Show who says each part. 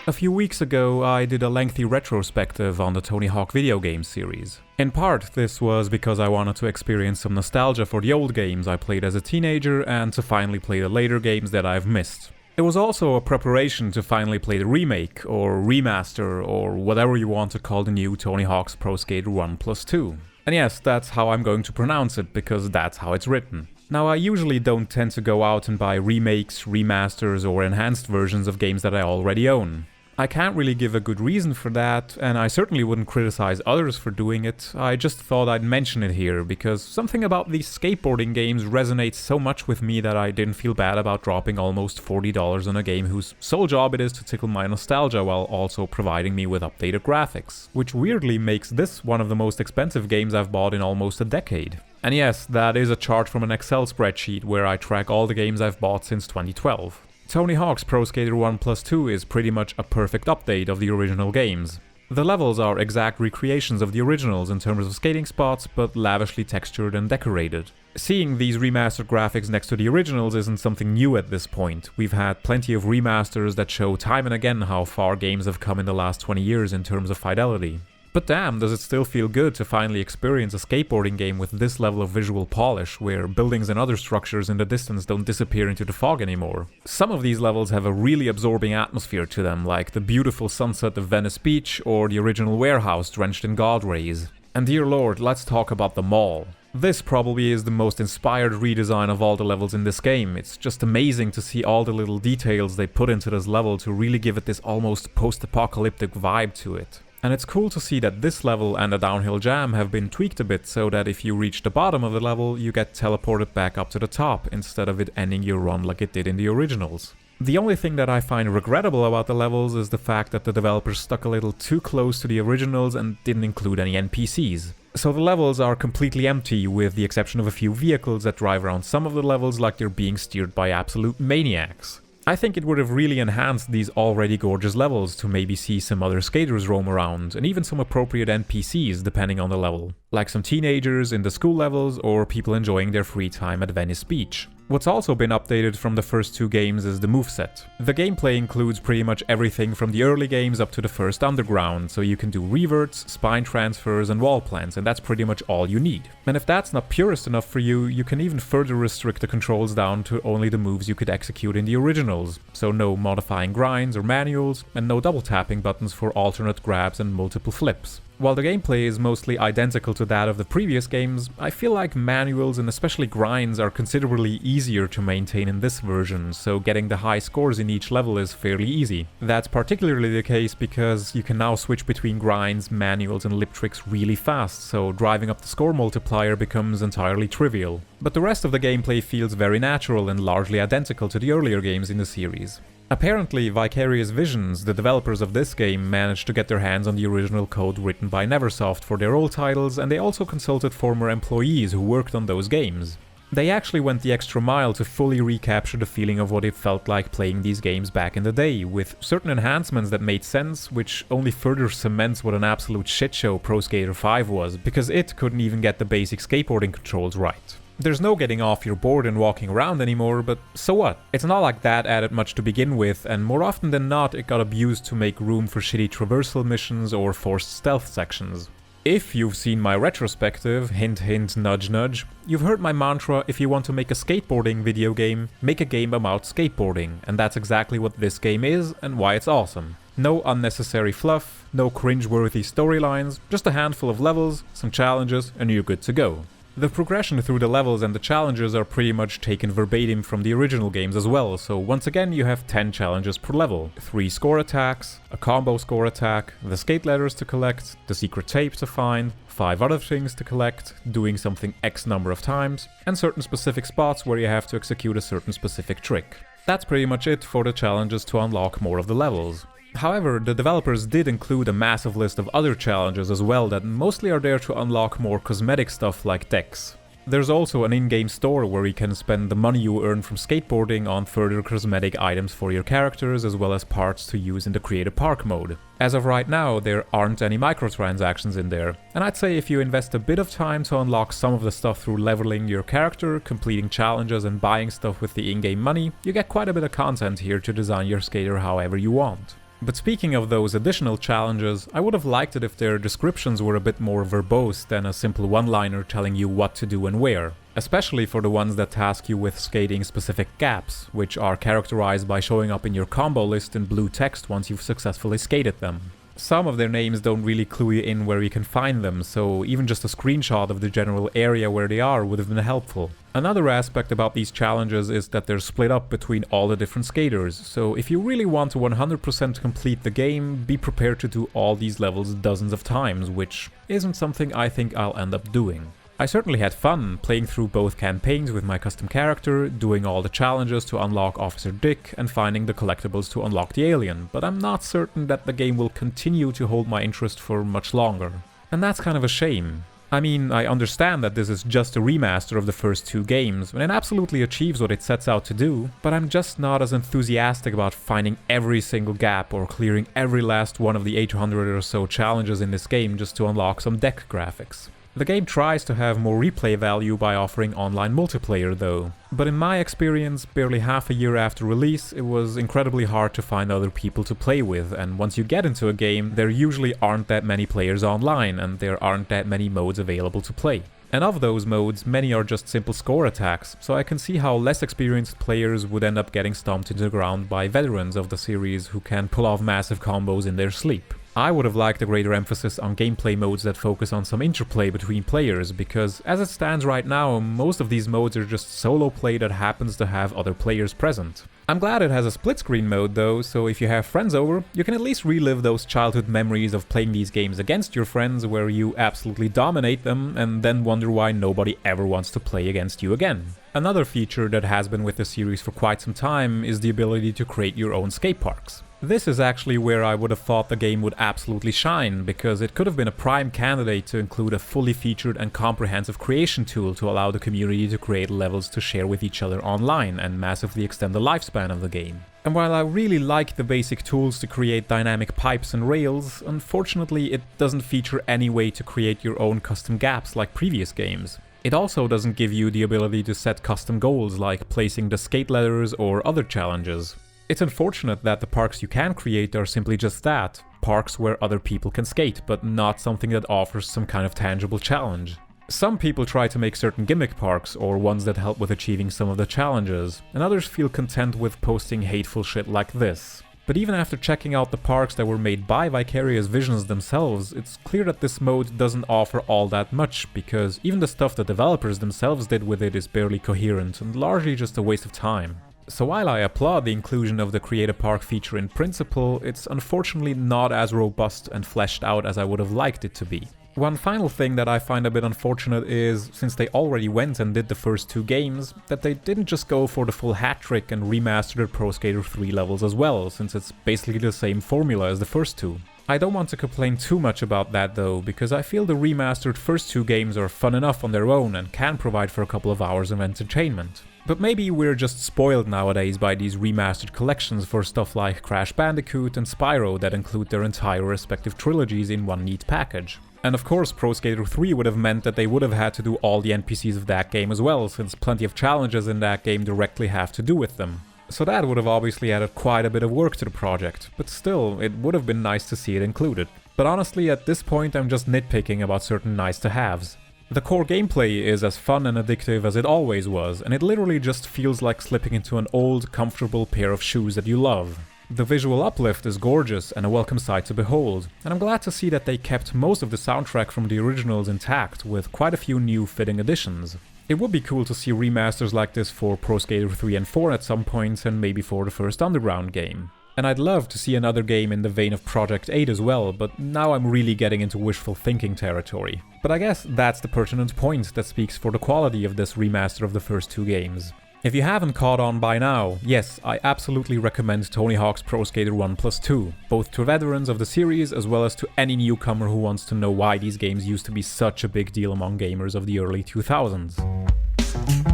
Speaker 1: A few weeks ago, I did a lengthy retrospective on the Tony Hawk video game series. In part, this was because I wanted to experience some nostalgia for the old games I played as a teenager and to finally play the later games that I've missed. It was also a preparation to finally play the remake, or remaster, or whatever you want to call the new Tony Hawk's Pro Skater 1+2. And yes, that's how I'm going to pronounce it, because that's how it's written. Now, I usually don't tend to go out and buy remakes, remasters, or enhanced versions of games that I already own. I can't really give a good reason for that, and I certainly wouldn't criticize others for doing it. I just thought I'd mention it here, because something about these skateboarding games resonates so much with me that I didn't feel bad about dropping almost $40 on a game whose sole job it is to tickle my nostalgia while also providing me with updated graphics. Which weirdly makes this one of the most expensive games I've bought in almost a decade. And yes, that is a chart from an Excel spreadsheet where I track all the games I've bought since 2012. Tony Hawk's Pro Skater 1+2 is pretty much a perfect update of the original games. The levels are exact recreations of the originals in terms of skating spots, but lavishly textured and decorated. Seeing these remastered graphics next to the originals isn't something new at this point. We've had plenty of remasters that show time and again how far games have come in the last 20 years in terms of fidelity. But damn, does it still feel good to finally experience a skateboarding game with this level of visual polish, where buildings and other structures in the distance don't disappear into the fog anymore. Some of these levels have a really absorbing atmosphere to them, like the beautiful sunset of Venice Beach or the original warehouse drenched in god rays. And dear lord, let's talk about the mall. This probably is the most inspired redesign of all the levels in this game. It's just amazing to see all the little details they put into this level to really give it this almost post-apocalyptic vibe to it. And it's cool to see that this level and the downhill jam have been tweaked a bit so that if you reach the bottom of the level, you get teleported back up to the top instead of it ending your run like it did in the originals. The only thing that I find regrettable about the levels is the fact that the developers stuck a little too close to the originals and didn't include any NPCs. So the levels are completely empty with the exception of a few vehicles that drive around some of the levels like they're being steered by absolute maniacs. I think it would have really enhanced these already gorgeous levels to maybe see some other skaters roam around, and even some appropriate NPCs depending on the level, like some teenagers in the school levels or people enjoying their free time at Venice Beach. What's also been updated from the first two games is the moveset. The gameplay includes pretty much everything from the early games up to the first Underground, so you can do reverts, spine transfers and wall plants, and that's pretty much all you need. And if that's not purist enough for you, you can even further restrict the controls down to only the moves you could execute in the originals, so no modifying grinds or manuals, and no double tapping buttons for alternate grabs and multiple flips. While the gameplay is mostly identical to that of the previous games, I feel like manuals and especially grinds are considerably easier to maintain in this version, so getting the high scores in each level is fairly easy. That's particularly the case because you can now switch between grinds, manuals and lip tricks really fast, so driving up the score multiplier becomes entirely trivial. But the rest of the gameplay feels very natural and largely identical to the earlier games in the series. Apparently, Vicarious Visions, the developers of this game, managed to get their hands on the original code written by Neversoft for their old titles, and they also consulted former employees who worked on those games. They actually went the extra mile to fully recapture the feeling of what it felt like playing these games back in the day, with certain enhancements that made sense, which only further cements what an absolute shitshow Pro Skater 5 was, because it couldn't even get the basic skateboarding controls right. There's no getting off your board and walking around anymore, but so what? It's not like that added much to begin with, and more often than not it got abused to make room for shitty traversal missions or forced stealth sections. If you've seen my retrospective, hint hint nudge nudge, you've heard my mantra: if you want to make a skateboarding video game, make a game about skateboarding, and that's exactly what this game is and why it's awesome. No unnecessary fluff, no cringe-worthy storylines, just a handful of levels, some challenges, and you're good to go. The progression through the levels and the challenges are pretty much taken verbatim from the original games as well, so once again you have 10 challenges per level, 3 score attacks, a combo score attack, the skate letters to collect, the secret tape to find, 5 other things to collect, doing something X number of times, and certain specific spots where you have to execute a certain specific trick. That's pretty much it for the challenges to unlock more of the levels. However, the developers did include a massive list of other challenges as well that mostly are there to unlock more cosmetic stuff like decks. There's also an in-game store where you can spend the money you earn from skateboarding on further cosmetic items for your characters as well as parts to use in the Create a Park mode. As of right now, there aren't any microtransactions in there, and I'd say if you invest a bit of time to unlock some of the stuff through leveling your character, completing challenges and buying stuff with the in-game money, you get quite a bit of content here to design your skater however you want. But speaking of those additional challenges, I would have liked it if their descriptions were a bit more verbose than a simple one-liner telling you what to do and where. Especially for the ones that task you with skating specific gaps, which are characterized by showing up in your combo list in blue text once you've successfully skated them. Some of their names don't really clue you in where you can find them, so even just a screenshot of the general area where they are would have been helpful. Another aspect about these challenges is that they're split up between all the different skaters, so if you really want to 100% complete the game, be prepared to do all these levels dozens of times, which isn't something I think I'll end up doing. I certainly had fun playing through both campaigns with my custom character, doing all the challenges to unlock Officer Dick, and finding the collectibles to unlock the alien, but I'm not certain that the game will continue to hold my interest for much longer. And that's kind of a shame. I mean, I understand that this is just a remaster of the first two games, and it absolutely achieves what it sets out to do, but I'm just not as enthusiastic about finding every single gap or clearing every last one of the 800 or so challenges in this game just to unlock some deck graphics. The game tries to have more replay value by offering online multiplayer though, but in my experience, barely half a year after release, it was incredibly hard to find other people to play with, and once you get into a game, there usually aren't that many players online, and there aren't that many modes available to play. And of those modes, many are just simple score attacks, so I can see how less experienced players would end up getting stomped into the ground by veterans of the series who can pull off massive combos in their sleep. I would have liked a greater emphasis on gameplay modes that focus on some interplay between players, because as it stands right now, most of these modes are just solo play that happens to have other players present. I'm glad it has a split screen mode though, so if you have friends over, you can at least relive those childhood memories of playing these games against your friends where you absolutely dominate them and then wonder why nobody ever wants to play against you again. Another feature that has been with the series for quite some time is the ability to create your own skate parks. This is actually where I would have thought the game would absolutely shine, because it could have been a prime candidate to include a fully featured and comprehensive creation tool to allow the community to create levels to share with each other online and massively extend the lifespan of the game. And while I really like the basic tools to create dynamic pipes and rails, unfortunately it doesn't feature any way to create your own custom gaps like previous games. It also doesn't give you the ability to set custom goals like placing the skate ladders or other challenges. It's unfortunate that the parks you can create are simply just that, parks where other people can skate, but not something that offers some kind of tangible challenge. Some people try to make certain gimmick parks, or ones that help with achieving some of the challenges, and others feel content with posting hateful shit like this. But even after checking out the parks that were made by Vicarious Visions themselves, it's clear that this mode doesn't offer all that much, because even the stuff the developers themselves did with it is barely coherent and largely just a waste of time. So while I applaud the inclusion of the Create a Park feature in principle, it's unfortunately not as robust and fleshed out as I would have liked it to be. One final thing that I find a bit unfortunate is, since they already went and did the first two games, that they didn't just go for the full hat trick and remaster the Pro Skater 3 levels as well, since it's basically the same formula as the first two. I don't want to complain too much about that though, because I feel the remastered first two games are fun enough on their own and can provide for a couple of hours of entertainment. But maybe we're just spoiled nowadays by these remastered collections for stuff like Crash Bandicoot and Spyro that include their entire respective trilogies in one neat package. And of course, Pro Skater 3 would have meant that they would have had to do all the NPCs of that game as well, since plenty of challenges in that game directly have to do with them. So that would have obviously added quite a bit of work to the project, but still, it would have been nice to see it included. But honestly, at this point I'm just nitpicking about certain nice-to-haves. The core gameplay is as fun and addictive as it always was, and it literally just feels like slipping into an old, comfortable pair of shoes that you love. The visual uplift is gorgeous and a welcome sight to behold, and I'm glad to see that they kept most of the soundtrack from the originals intact, with quite a few new fitting additions. It would be cool to see remasters like this for Pro Skater 3 and 4 at some point, and maybe for the first Underground game. And I'd love to see another game in the vein of Project 8 as well, but now I'm really getting into wishful thinking territory. But I guess that's the pertinent point that speaks for the quality of this remaster of the first two games. If you haven't caught on by now, yes, I absolutely recommend Tony Hawk's Pro Skater 1+2, both to veterans of the series as well as to any newcomer who wants to know why these games used to be such a big deal among gamers of the early 2000s.